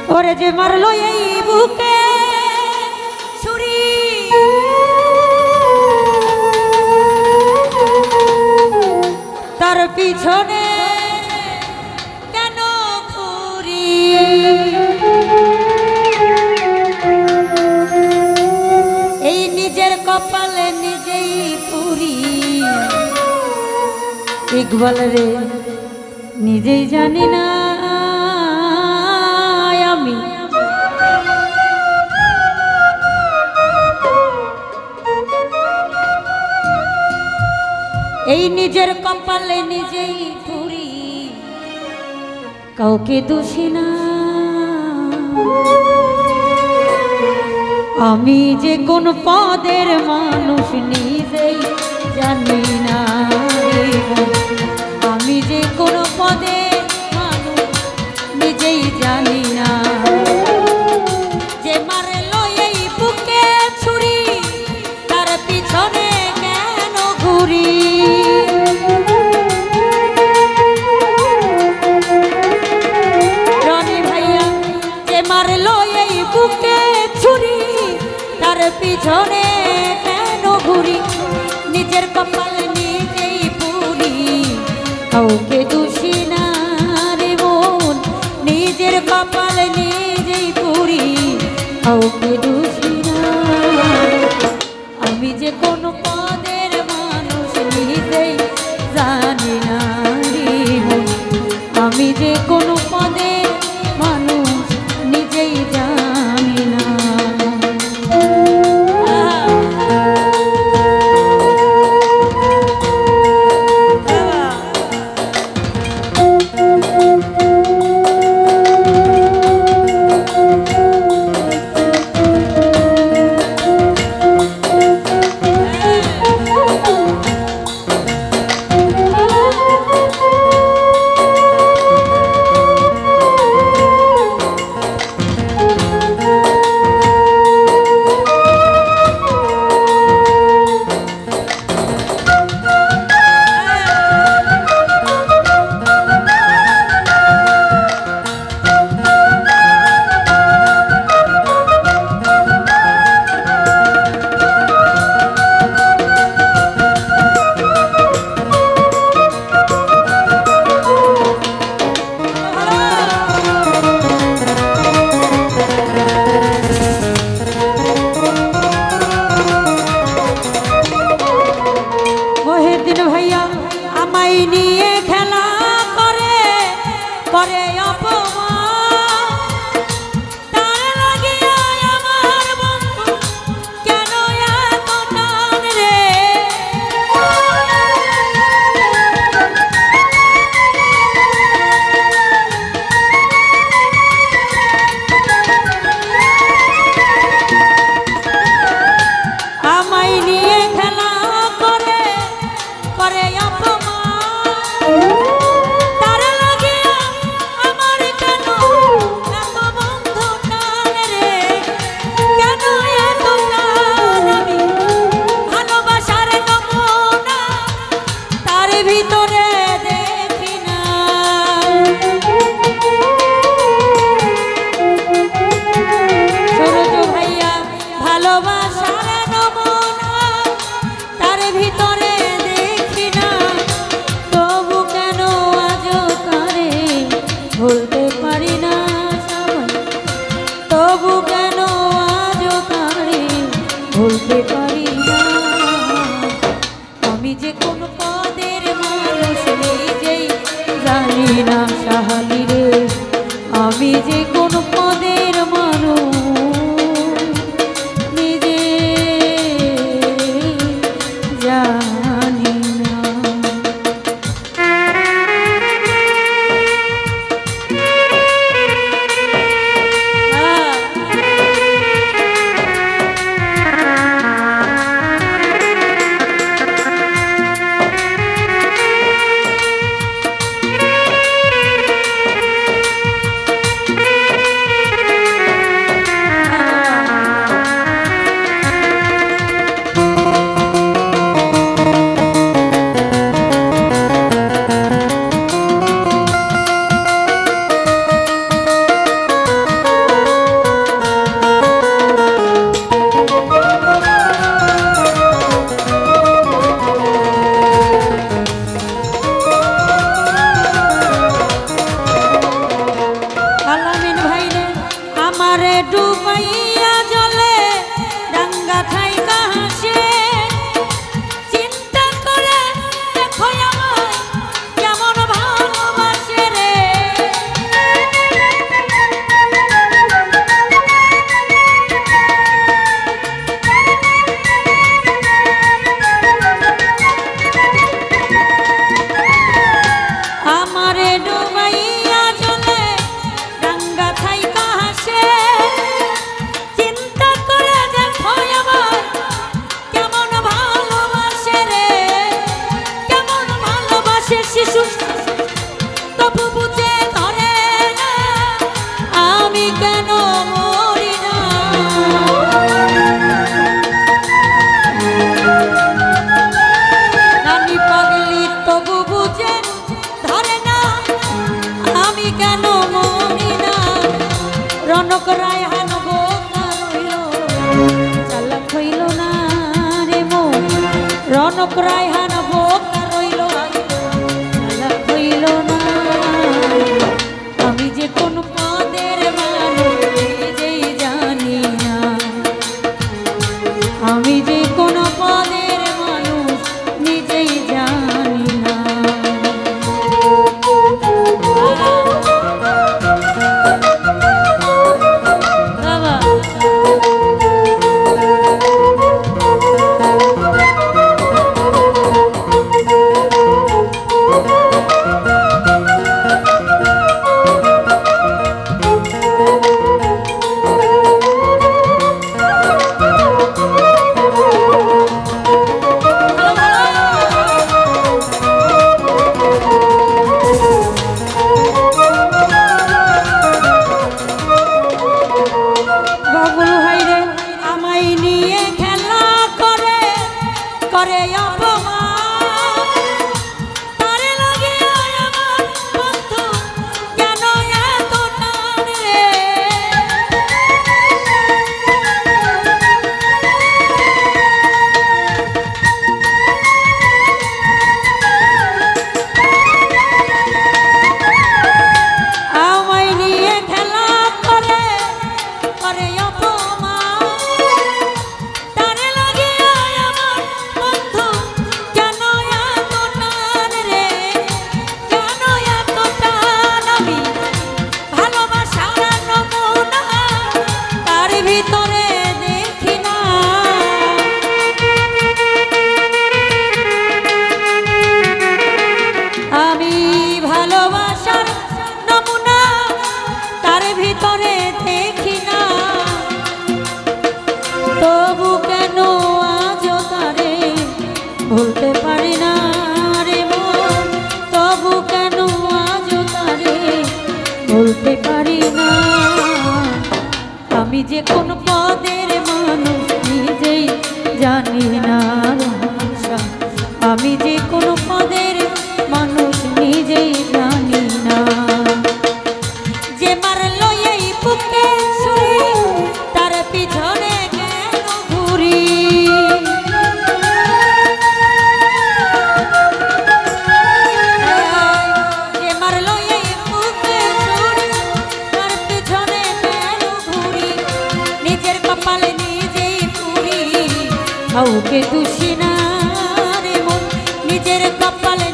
ওরে যে মারলো এই বুকে ছুরি তার পিছনে কেন ঘুরি এই নিজের কপালে নিজেই পুরি ইকবাল রে নিজেই জানি না আমি এই নিজের কপালে নিজেই পুরি কাউকে দোষী না আমি যে কোন পদের মানুষ নিজেই জানি না আমি যে কোন পদের মানুষ নিজেই জানি না যে মারলো এই বুকে ছুরি তার পিছনে কেন ঘুরি রনি ভাইয়া যে মারলো এই বুকে ছুরি তার পিছনে কেন ঘুরি নিজের কপাল নিজেই পুরি কাউকে দোষী না রে বোন নিজের কপাল নিজেই পুরি কাউকে দোষী না আমি যে কোন পদের মানুষ নিজেই জানি না রে বোন আমি যে কোন পদের মানুষ নিজেই জানি না ভাইয়া আমায় নিয়ে খেলা করে করে অপমান তার লাগিয়া আমার বন্ধু কেন এত টান রে আমায় নিয়ে খেলা করে করে অপমান তার লাগিয়া ডুবাইয়া জলে রাঙ্গা থাইকা হাসে চিন্তা করে দেখো আমার কেমন ভালোবাসে রে কেমন ভালোবাসে শিশু তবু বুঝে ধরে না আমি কেন মরি না নানি পাগলি তবু বুঝে ধরে না আমি কেন মরি না রনক রায়হান বোকা রইল চালাক হইল না রে মন রনক রায়হান বোকা রইল চালাক হইল না আমি যে কোন পদের মানুষ নিজেই জানি না আমি যে কোন পদের মানুষ নিজেই জানি না বাবা বাবুল ভাইরে আমায় নিয়ে খেলা করে করে অপমান তারে লাগে আমার বন্ধু কেন এত টান রে আমায় নিয়ে খেলা করে করে অপমান তারে লাগে আমার বন্ধু কেন এত টান রে কেন এত টান আমি ভালোবাসার নমুনা তার ভিতরে দেখি না আমি ভালোবাসার নমুনা তার ভিতরে দেখি না তবু কেন আজও তারে ভুলতে পারি না রে মন তবু কেন আজও তারে ভুলতে পারি না আমি যে কোন পদের মানুষ নিজেই জানি না রহস্য। আমি যে কোন পদের মানুষ নিজেই জানি না যে মারলো এই বুকে ছুরি তার পিছনে কেন ঘুরি যে মারলো এই বুকে ছুরি তার পিছনে কেন ঘুরি নিজের কপালে নিজেই পুরি কাউকে দোষী না রে মন নিজের কপালে